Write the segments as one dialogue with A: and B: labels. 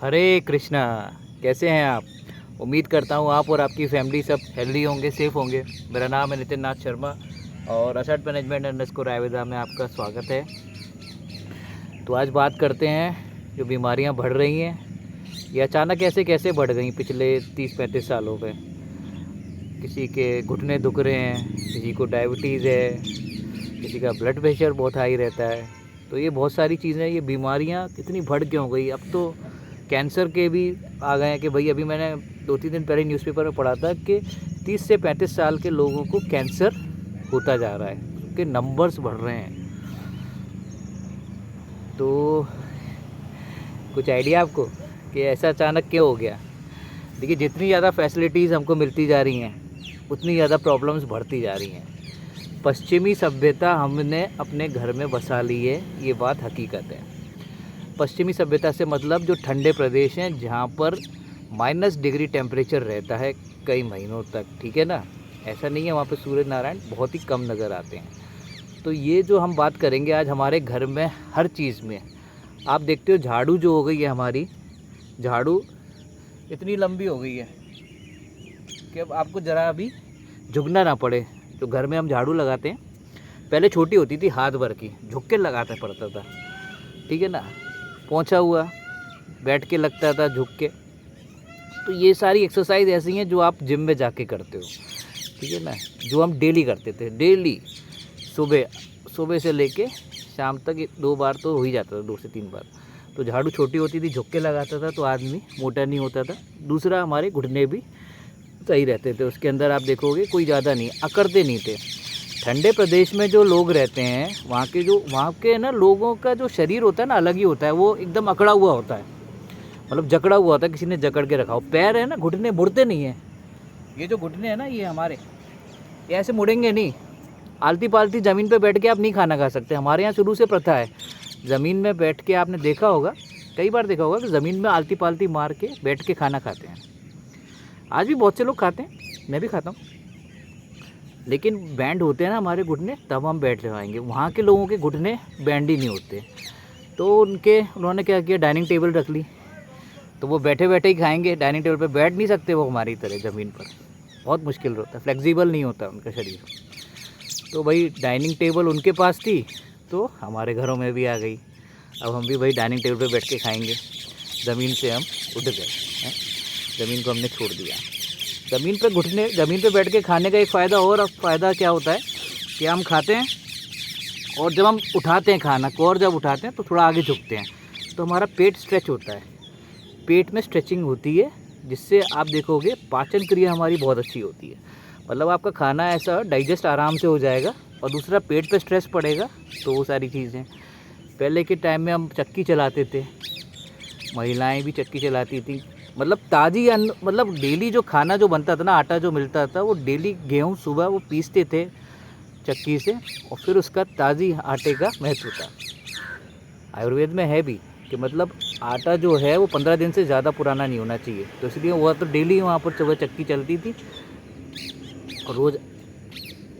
A: हरे कृष्णा। कैसे हैं आप? उम्मीद करता हूँ आप और आपकी फैमिली सब हेल्दी होंगे, सेफ़ होंगे। मेरा नाम है नितिन नाथ शर्मा और असेट मैनेजमेंट अंडरस्कोर आयुर्वेदा में आपका स्वागत है। तो आज बात करते हैं जो बीमारियाँ बढ़ रही हैं, ये अचानक ऐसे कैसे बढ़ गई पिछले 30-35 सालों में। किसी के घुटने दुख रहे हैं, किसी को डायबिटीज़ है, किसी का ब्लड प्रेशर बहुत हाई रहता है। तो ये बहुत सारी चीज़ें, ये बीमारियाँ कितनी बढ़ क्यों गई। अब तो कैंसर के भी आ गए हैं कि भाई, अभी मैंने 2-3 दिन पहले न्यूज़पेपर में पढ़ा था कि 30 से 35 साल के लोगों को कैंसर होता जा रहा है, उसके नंबर्स बढ़ रहे हैं। तो कुछ आइडिया आपको कि ऐसा अचानक क्यों हो गया? देखिए, जितनी ज़्यादा फैसिलिटीज़ हमको मिलती जा रही हैं उतनी ज़्यादा प्रॉब्लम्स बढ़ती जा रही हैं। पश्चिमी सभ्यता हमने अपने घर में बसा ली है, ये बात हकीकत है। पश्चिमी सभ्यता से मतलब जो ठंडे प्रदेश हैं जहाँ पर -डिग्री टेम्परेचर रहता है कई महीनों तक, ठीक है ना। ऐसा नहीं है वहाँ पे सूरज नारायण बहुत ही कम नज़र आते हैं। तो ये जो हम बात करेंगे आज हमारे घर में हर चीज़ में, आप देखते हो झाड़ू जो हो गई है हमारी, झाड़ू इतनी लंबी हो गई है कि अब आपको ज़रा अभी झुकना ना पड़े। जो घर में हम झाड़ू लगाते हैं, पहले छोटी होती थी हाथ भर की, झुक के लगाना पड़ता था, ठीक है ना। पोंछा हुआ, बैठ के लगता था, झुक के। तो ये सारी एक्सरसाइज ऐसी हैं जो आप जिम में जाके करते हो, ठीक है ना, जो हम डेली करते थे। डेली सुबह से लेके शाम तक 2 बार तो हो ही जाता था, 2 से 3 बार। तो झाड़ू छोटी होती थी, झुक के लगाता था तो आदमी मोटा नहीं होता था। दूसरा, हमारे घुटने भी सही रहते थे, उसके अंदर आप देखोगे कोई ज़्यादा नहीं, अकड़ते नहीं थे। ठंडे प्रदेश में जो लोग रहते हैं, वहाँ के ना लोगों का जो शरीर होता है ना, अलग ही होता है। वो एकदम अकड़ा हुआ होता है, मतलब जकड़ा हुआ होता है, किसी ने जकड़ के रखा हो। पैर है ना, घुटने मुड़ते नहीं हैं। ये जो घुटने हैं ना, ये हमारे, ये ऐसे मुड़ेंगे नहीं। आलती पालती ज़मीन पे बैठ के आप नहीं खाना खा सकते। हमारे यहाँ शुरू से प्रथा है, ज़मीन में बैठ के, आपने देखा होगा, कई बार देखा होगा कि ज़मीन में आलती पालती मार के बैठ के खाना खाते हैं। आज भी बहुत से लोग खाते हैं, मैं भी खाता हूँ। लेकिन बैंड होते हैं ना हमारे घुटने, तब हम बैठ पाएंगे। वहाँ के लोगों के घुटने बैंड ही नहीं होते। तो उन्होंने क्या किया, डाइनिंग टेबल रख ली, तो वो बैठे बैठे ही खाएंगे। डाइनिंग टेबल पे बैठ नहीं सकते वो हमारी तरह ज़मीन पर, बहुत मुश्किल होता है, फ्लेक्सिबल नहीं होता उनका शरीर। तो भाई डाइनिंग टेबल उनके पास थी तो हमारे घरों में भी आ गई। अब हम भी भाई डाइनिंग टेबल पे बैठ के खाएंगे। ज़मीन से हम उठ गए हैं, ज़मीन को हमने छोड़ दिया। ज़मीन पे बैठ के खाने का एक फ़ायदा, और फ़ायदा क्या होता है कि हम खाते हैं और जब हम उठाते हैं खाना को, और जब उठाते हैं तो थोड़ा आगे झुकते हैं, तो हमारा पेट स्ट्रेच होता है। पेट में स्ट्रेचिंग होती है, जिससे आप देखोगे पाचन क्रिया हमारी बहुत अच्छी होती है। मतलब आपका खाना ऐसा डाइजेस्ट आराम से हो जाएगा। और दूसरा, पेट पे स्ट्रेस पड़ेगा तो वो सारी चीज़ें। पहले के टाइम में हम चक्की चलाते थे, महिलाएं भी चक्की चलाती थी। मतलब ताज़ी अन्न, मतलब डेली जो खाना जो बनता था ना, आटा जो मिलता था, वो डेली गेहूँ सुबह वो पीसते थे चक्की से, और फिर उसका ताज़ी आटे का महत्व था। आयुर्वेद में है भी कि मतलब आटा जो है वो 15 दिन से ज़्यादा पुराना नहीं होना चाहिए। तो इसलिए वह तो डेली वहाँ पर सुबह चक्की चलती थी और रोज़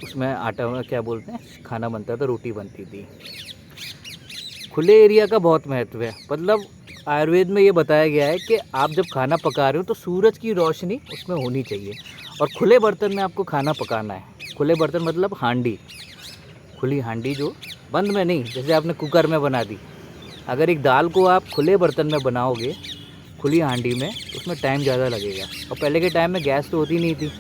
A: उसमें आटा, क्या बोलते हैं, खाना बनता था, रोटी बनती थी। खुले एरिया का बहुत महत्व है। मतलब आयुर्वेद में ये बताया गया है कि आप जब खाना पका रहे हो तो सूरज की रोशनी उसमें होनी चाहिए, और खुले बर्तन में आपको खाना पकाना है। खुले बर्तन मतलब हांडी, खुली हांडी, जो बंद में नहीं, जैसे आपने कुकर में बना दी। अगर एक दाल को आप खुले बर्तन में बनाओगे, खुली हांडी में, तो उसमें टाइम ज़्यादा लगेगा। और पहले के टाइम में गैस तो होती नहीं थी,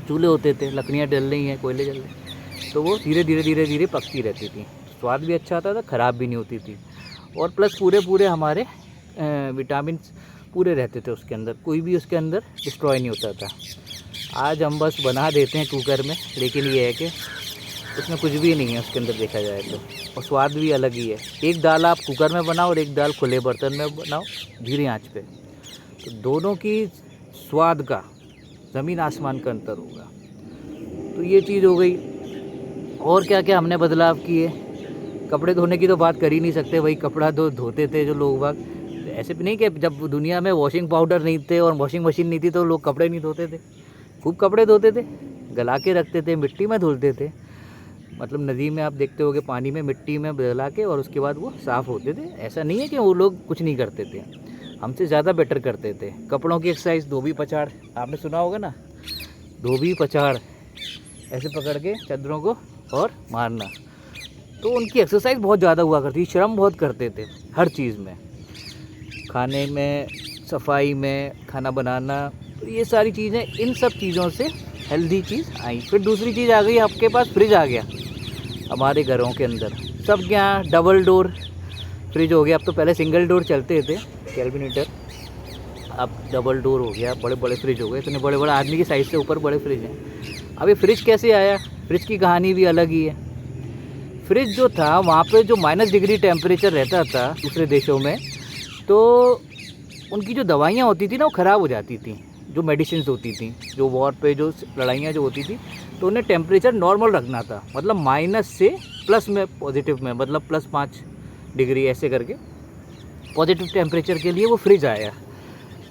A: चूल्हे होते थे, लकड़ियाँ जल रही हैं, कोयले जल रहे, तो वो धीरे धीरे पकती रहती थी। स्वाद भी अच्छा आता था, ख़राब भी नहीं होती थी। और प्लस पूरे हमारे विटामिन पूरे रहते थे उसके अंदर, कोई भी उसके अंदर डिस्ट्रॉय नहीं होता था। आज हम बस बना देते हैं कुकर में, लेकिन ये है कि उसमें कुछ भी नहीं है उसके अंदर देखा जाए तो, और स्वाद भी अलग ही है। एक दाल आप कुकर में बनाओ और एक दाल खुले बर्तन में बनाओ धीरे आंच पे, तो दोनों की स्वाद का ज़मीन आसमान का अंतर होगा। तो ये चीज़ हो गई। और क्या क्या हमने बदलाव किए। कपड़े धोने की तो बात कर ही नहीं सकते भाई। कपड़ा धोते थे जो लोग बाग, ऐसे भी नहीं कि जब दुनिया में वॉशिंग पाउडर नहीं थे और वॉशिंग मशीन नहीं थी तो लोग कपड़े नहीं धोते थे। खूब कपड़े धोते थे, गला के रखते थे, मिट्टी में धुलते थे। मतलब नदी में आप देखते होगे, पानी में मिट्टी में गला के और उसके बाद वो साफ़ होते थे। ऐसा नहीं है कि वो लोग कुछ नहीं करते थे। हमसे ज़्यादा बेटर करते थे। कपड़ों की एक्सरसाइज धोबी पछाड़, आपने सुना होगा ना, धोबी पछाड़ ऐसे पकड़ के चादरों को और मारना। तो उनकी एक्सरसाइज बहुत ज़्यादा हुआ करती, श्रम बहुत करते थे हर चीज़ में, खाने में, सफाई में, खाना बनाना। तो ये सारी चीज़ें, इन सब चीज़ों से हेल्दी चीज़ आई। फिर दूसरी चीज़ आ गई, आपके पास फ्रिज आ गया हमारे घरों के अंदर। सब के यहाँ डबल डोर फ्रिज हो गया। अब तो पहले सिंगल डोर चलते थे कैलकुलेटर, अब डबल डोर हो गया, बड़े बड़े फ्रिज हो गए, इतने बड़े बड़े आदमी की साइज़ से ऊपर बड़े फ्रिज हैं। अब ये फ्रिज कैसे आया, फ्रिज की कहानी भी अलग ही है। फ्रिज जो था वहाँ पे जो -डिग्री टेम्परेचर रहता था दूसरे देशों में, तो उनकी जो दवाइयाँ होती थी ना वो ख़राब हो जाती थी, जो मेडिसिन्स होती थी, जो वॉर पे जो लड़ाइयाँ जो होती थी, तो उन्हें टेम्परेचर नॉर्मल रखना था, मतलब माइनस से प्लस में, पॉजिटिव में, मतलब +5 डिग्री ऐसे करके पॉजिटिव टेम्परेचर के लिए वो फ्रिज आया।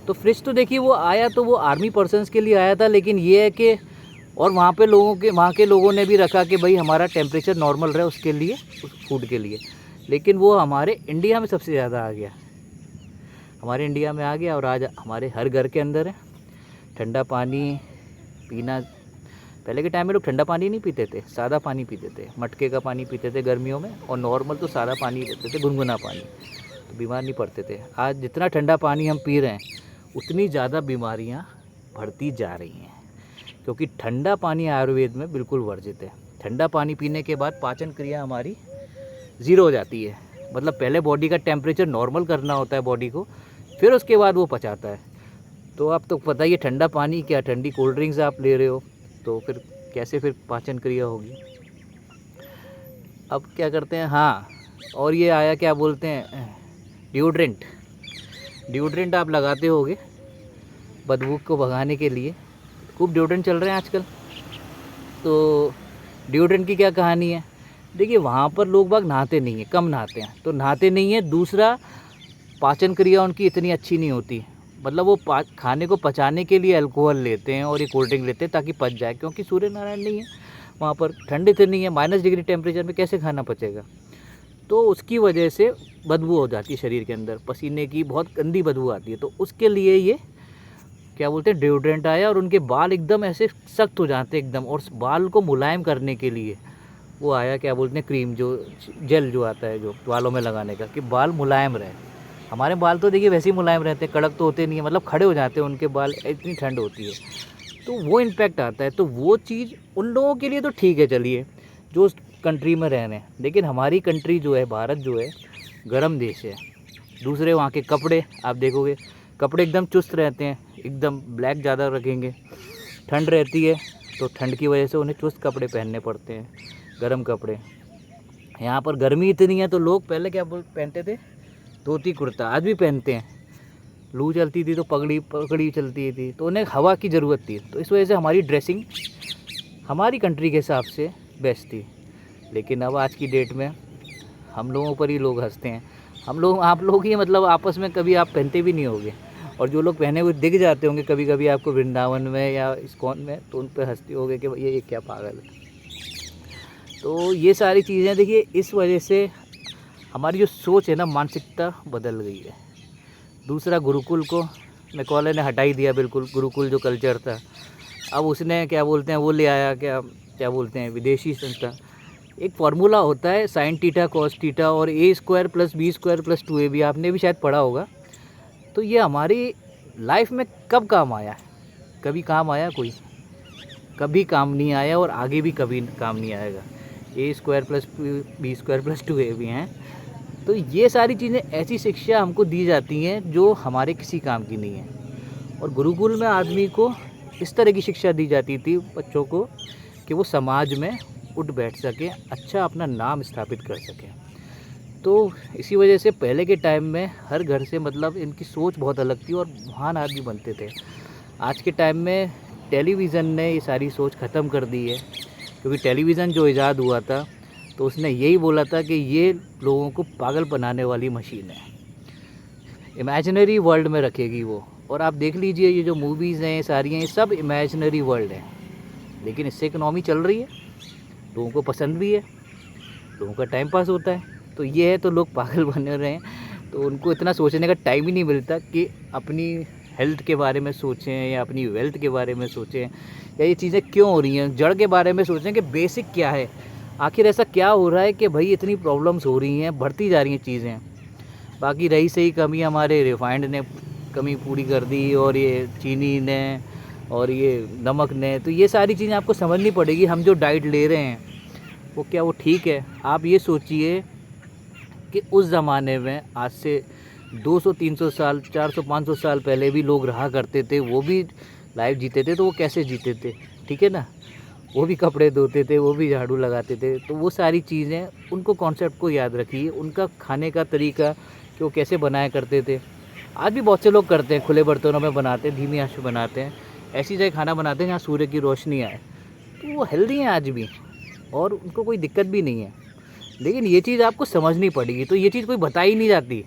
A: तो फ्रिज तो देखिए वो आया तो वो आर्मी पर्सन्स के लिए आया था, लेकिन ये है कि और वहाँ के लोगों ने भी रखा कि भाई हमारा टेम्परेचर नॉर्मल रहे उसके लिए, उस फूड के लिए। लेकिन वो हमारे इंडिया में सबसे ज़्यादा आ गया, हमारे इंडिया में आ गया, और आज हमारे हर घर के अंदर है। ठंडा पानी पीना, पहले के टाइम में लोग ठंडा पानी नहीं पीते थे, सादा पानी पीते थे, मटके का पानी पीते थे गर्मियों में, और नॉर्मल तो सादा पानी लेते थे, गुनगुना पानी, तो बीमार नहीं पड़ते थे। आज जितना ठंडा पानी हम पी रहे हैं उतनी ज़्यादा बीमारियां बढ़ती जा रही हैं, क्योंकि ठंडा पानी आयुर्वेद में बिल्कुल वर्जित है। ठंडा पानी पीने के बाद पाचन क्रिया हमारी ज़ीरो हो जाती है, मतलब पहले बॉडी का टेम्परेचर नॉर्मल करना होता है बॉडी को, फिर उसके बाद वो पचाता है। तो आप तो पता ही है, ठंडा पानी क्या, ठंडी कोल्ड ड्रिंक्स आप ले रहे हो, तो फिर कैसे फिर पाचन क्रिया होगी। अब क्या करते हैं, हाँ, और ये आया क्या बोलते हैं, डिओड्रेंट आप लगाते होगे बदबू को भगाने के लिए, खूब डिओड्रेंट चल रहे हैं आजकल। तो डिओड्रेंट की क्या कहानी है, देखिए वहाँ पर लोग बाग नहाते नहीं हैं, कम नहाते हैं, तो नहाते नहीं हैं। दूसरा, पाचन क्रिया उनकी इतनी अच्छी नहीं होती, मतलब वो खाने को पचाने के लिए अल्कोहल लेते हैं और ये कोल्ड ड्रिंक लेते हैं ताकि पच जाए, क्योंकि सूर्य नारायण नहीं है वहाँ पर, ठंड इतनी है, -डिग्री टेम्परेचर में कैसे खाना पचेगा। तो उसकी वजह से बदबू हो जाती है शरीर के अंदर, पसीने की बहुत गंदी बदबू आती है। तो उसके लिए ये क्या बोलते हैं, डिओड्रेंट आया, और उनके बाल एकदम ऐसे सख्त हो जाते हैं एकदम, और बाल को मुलायम करने के लिए वो आया, क्या बोलते हैं, क्रीम, जो जेल जो आता है जो बालों में लगाने का, कि बाल मुलायम रहे। हमारे बाल तो देखिए वैसे ही मुलायम रहते हैं, कड़क तो होते नहीं है, मतलब खड़े हो जाते हैं उनके बाल, इतनी ठंड होती है, तो वो इम्पैक्ट आता है। तो वो चीज़ उन लोगों के लिए तो ठीक है, चलिए, जो उस कंट्री में रह रहे हैं, लेकिन हमारी कंट्री जो है, भारत जो है, गर्म देश है। दूसरे वहाँ के कपड़े आप देखोगे, कपड़े एकदम चुस्त रहते हैं, एकदम ब्लैक ज़्यादा रखेंगे, ठंड रहती है तो ठंड की वजह से उन्हें चुस्त कपड़े पहनने पड़ते हैं, गर्म कपड़े। यहाँ पर गर्मी इतनी है तो लोग पहले क्या पहनते थे, धोती कुर्ता, आज भी पहनते हैं। लू चलती थी तो पगड़ी चलती थी, तो उन्हें हवा की ज़रूरत थी, तो इस वजह से हमारी ड्रेसिंग हमारी कंट्री के हिसाब से बेस्ट थी। लेकिन अब आज की डेट में हम लोगों पर ही लोग हंसते हैं, हम लोग, आप लोग ही, मतलब आपस में कभी आप पहनते भी नहीं होगे, और जो लोग पहने हुए दिख जाते होंगे कभी कभी आपको वृंदावन में या इस्कॉन में, तो उन पर हंसते होगे कि ये क्या पागल है। तो ये सारी चीज़ें देखिए, इस वजह से हमारी जो सोच है ना, मानसिकता बदल गई है। दूसरा, गुरुकुल को मैकॉले ने हटा ही दिया बिल्कुल, गुरुकुल जो कल्चर था, अब उसने क्या बोलते हैं वो ले आया, क्या बोलते हैं, विदेशी संस्था। एक फार्मूला होता है sin थीटा cos थीटा और a² + b² + 2ab, आपने भी शायद पढ़ा होगा। तो ये हमारी लाइफ में कब काम आया, कभी काम आया, कोई कभी काम नहीं आया, और आगे भी कभी काम नहीं आएगा। a² + b² + 2ab हैं। तो ये सारी चीज़ें, ऐसी शिक्षा हमको दी जाती हैं जो हमारे किसी काम की नहीं है। और गुरुकुल में आदमी को इस तरह की शिक्षा दी जाती थी बच्चों को कि वो समाज में उठ बैठ सके, अच्छा अपना नाम स्थापित कर सके। तो इसी वजह से पहले के टाइम में हर घर से, मतलब इनकी सोच बहुत अलग थी और महान आदमी बनते थे। आज के टाइम में टेलीविज़न ने ये सारी सोच ख़त्म कर दी है, क्योंकि टेलीविज़न जो इजाद हुआ था तो उसने यही बोला था कि ये लोगों को पागल बनाने वाली मशीन है, इमेजिनरी वर्ल्ड में रखेगी वो। और आप देख लीजिए, ये जो मूवीज़ हैं सारी हैं, ये सब इमेजिनरी वर्ल्ड है, लेकिन इससे इकनॉमी चल रही है, लोगों को पसंद भी है, लोगों का टाइम पास होता है। तो ये है, तो लोग पागल बने रहे हैं। तो उनको इतना सोचने का टाइम ही नहीं मिलता कि अपनी हेल्थ के बारे में सोचें या अपनी वेल्थ के बारे में सोचें, या ये चीज़ें क्यों हो रही हैं, जड़ के बारे में सोचें कि बेसिक क्या है, आखिर ऐसा क्या हो रहा है कि भाई इतनी प्रॉब्लम्स हो रही हैं, बढ़ती जा रही हैं चीज़ें। बाकी रही सही कमी हमारे रिफाइंड ने कमी पूरी कर दी, और ये चीनी ने और ये नमक ने, तो ये सारी चीज़ें आपको समझनी पड़ेगी। हम जो डाइट ले रहे हैं वो क्या वो ठीक है? आप ये सोचिए कि उस ज़माने में आज से 200-300 साल, 400-500 साल पहले भी लोग रहा करते थे, वो भी लाइफ जीते थे, तो वो कैसे जीते थे, ठीक है ना? वो भी कपड़े धोते थे, वो भी झाड़ू लगाते थे, तो वो सारी चीज़ें, उनको कॉन्सेप्ट को याद रखिए, उनका खाने का तरीका कि वो कैसे बनाया करते थे। आज भी बहुत से लोग करते हैं, खुले बर्तनों में बनाते हैं, धीमी आंच पे बनाते हैं, ऐसी जगह खाना बनाते हैं जहाँ सूर्य की रोशनी आए, तो वो हेल्दी हैं आज भी और उनको कोई दिक्कत भी नहीं है। लेकिन ये चीज़ आपको समझनी पड़ेगी, तो ये चीज़ कोई बताई नहीं जाती,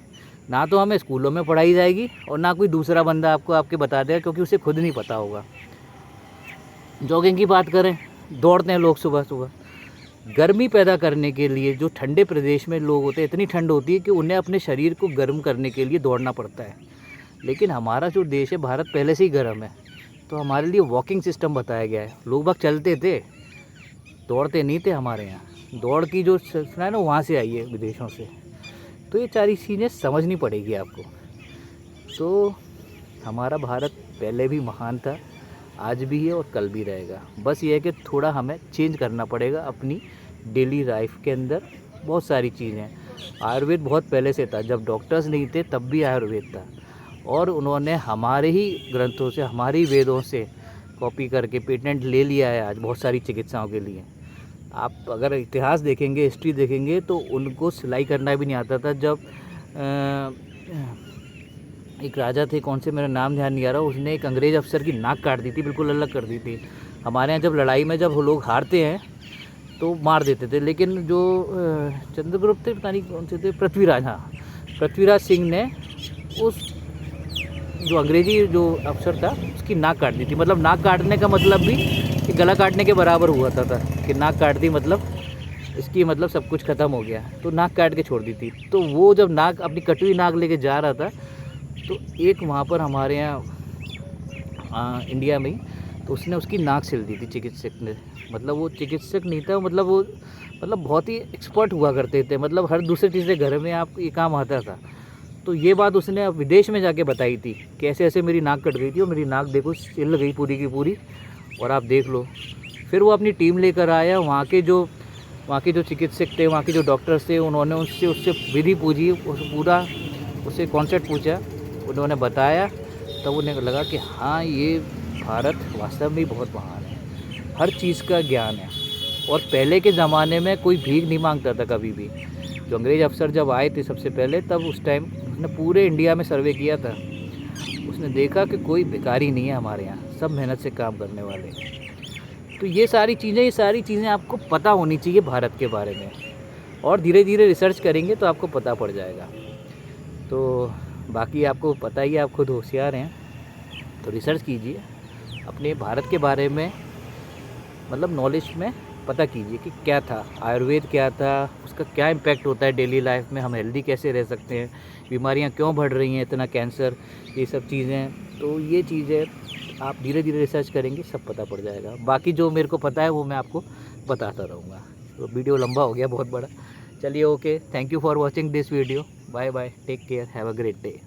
A: ना तो हमें स्कूलों में पढ़ाई जाएगी और ना कोई दूसरा बंदा आपको आपके बता देगा, क्योंकि उसे खुद नहीं पता होगा। जॉगिंग की बात करें, दौड़ते हैं लोग सुबह सुबह, गर्मी पैदा करने के लिए। जो ठंडे प्रदेश में लोग होते हैं, इतनी ठंड होती है कि उन्हें अपने शरीर को गर्म करने के लिए दौड़ना पड़ता है। लेकिन हमारा जो देश है, भारत, पहले से ही गर्म है, तो हमारे लिए वॉकिंग सिस्टम बताया गया है। लोग बाग चलते थे, दौड़ते नहीं थे। हमारे यहाँ दौड़ की जो सूचना है ना, वहाँ से आई है, विदेशों से। तो ये सारी चीज़ें समझनी पड़ेगी आपको। तो हमारा भारत पहले भी महान था, आज भी है और कल भी रहेगा। बस ये है कि थोड़ा हमें चेंज करना पड़ेगा अपनी डेली लाइफ के अंदर। बहुत सारी चीज़ें, आयुर्वेद बहुत पहले से था, जब डॉक्टर्स नहीं थे तब भी आयुर्वेद था, और उन्होंने हमारे ही ग्रंथों से, हमारे ही वेदों से कॉपी करके पेटेंट ले लिया है आज बहुत सारी चिकित्साओं के लिए। आप अगर इतिहास देखेंगे, हिस्ट्री देखेंगे, तो उनको सिलाई करना भी नहीं आता था। जब एक राजा थे, कौन से, मेरा नाम ध्यान नहीं आ रहा, उसने एक अंग्रेज़ अफसर की नाक काट दी थी, बिल्कुल अलग कर दी थी। हमारे यहाँ जब लड़ाई में जब लोग हारते हैं तो मार देते थे, लेकिन जो चंद्रगुप्त थे, पता नहीं कौन से थे, पृथ्वीराज, हाँ, पृथ्वीराज सिंह ने उस जो अंग्रेजी जो अफसर था उसकी नाक काट दी थी। मतलब नाक काटने का मतलब भी कि गला काटने के बराबर हुआ था कि नाक काट दी, मतलब इसकी मतलब सब कुछ ख़त्म हो गया, तो नाक काट के छोड़ दी थी। तो वो जब नाक, अपनी कटी हुई नाक लेके जा रहा था, तो एक वहाँ पर हमारे यहाँ इंडिया में ही, तो उसने उसकी नाक सिल दी थी चिकित्सक ने। मतलब वो चिकित्सक नहीं था, मतलब वो बहुत ही एक्सपर्ट हुआ करते थे, मतलब हर दूसरे तीसरे घर में आप ये काम आता था। तो ये बात उसने विदेश में जाके बताई थी कि ऐसे ऐसे मेरी नाक कट गई थी और मेरी नाक देखो सिल गई पूरी की पूरी, और आप देख लो। फिर वो अपनी टीम लेकर आया, वहाँ के जो चिकित्सक थे, वहाँ के जो डॉक्टर्स थे, उन्होंने उससे विधि पूछी, पूरा उससे कॉन्सेप्ट पूछा, उन्होंने बताया, तब उन्हें लगा कि हाँ, ये भारत वास्तव में बहुत महान है, हर चीज़ का ज्ञान है। और पहले के ज़माने में कोई भीख नहीं मांगता था कभी भी। जो अंग्रेज़ अफसर जब आए थे सबसे पहले, तब उस टाइम उसने पूरे इंडिया में सर्वे किया था, उसने देखा कि कोई भिखारी नहीं है हमारे यहाँ, सब मेहनत से काम करने वाले। तो ये सारी चीज़ें आपको पता होनी चाहिए भारत के बारे में, और धीरे धीरे रिसर्च करेंगे तो आपको पता पड़ जाएगा। तो बाकी आपको पता ही है, आप खुद होशियार हैं, तो रिसर्च कीजिए अपने भारत के बारे में, मतलब नॉलेज में पता कीजिए कि क्या था, आयुर्वेद क्या था, उसका क्या इम्पैक्ट होता है डेली लाइफ में, हम हेल्दी कैसे रह सकते हैं, बीमारियां क्यों बढ़ रही हैं, इतना कैंसर, ये सब चीज़ें। तो ये चीज़ें आप धीरे धीरे रिसर्च करेंगे, सब पता पड़ जाएगा। बाकी जो मेरे को पता है वो मैं आपको बताता रहूँगा। तो वीडियो लंबा हो गया बहुत बड़ा, चलिए, okay, thank you for watching this video, bye bye, take care, have a great day.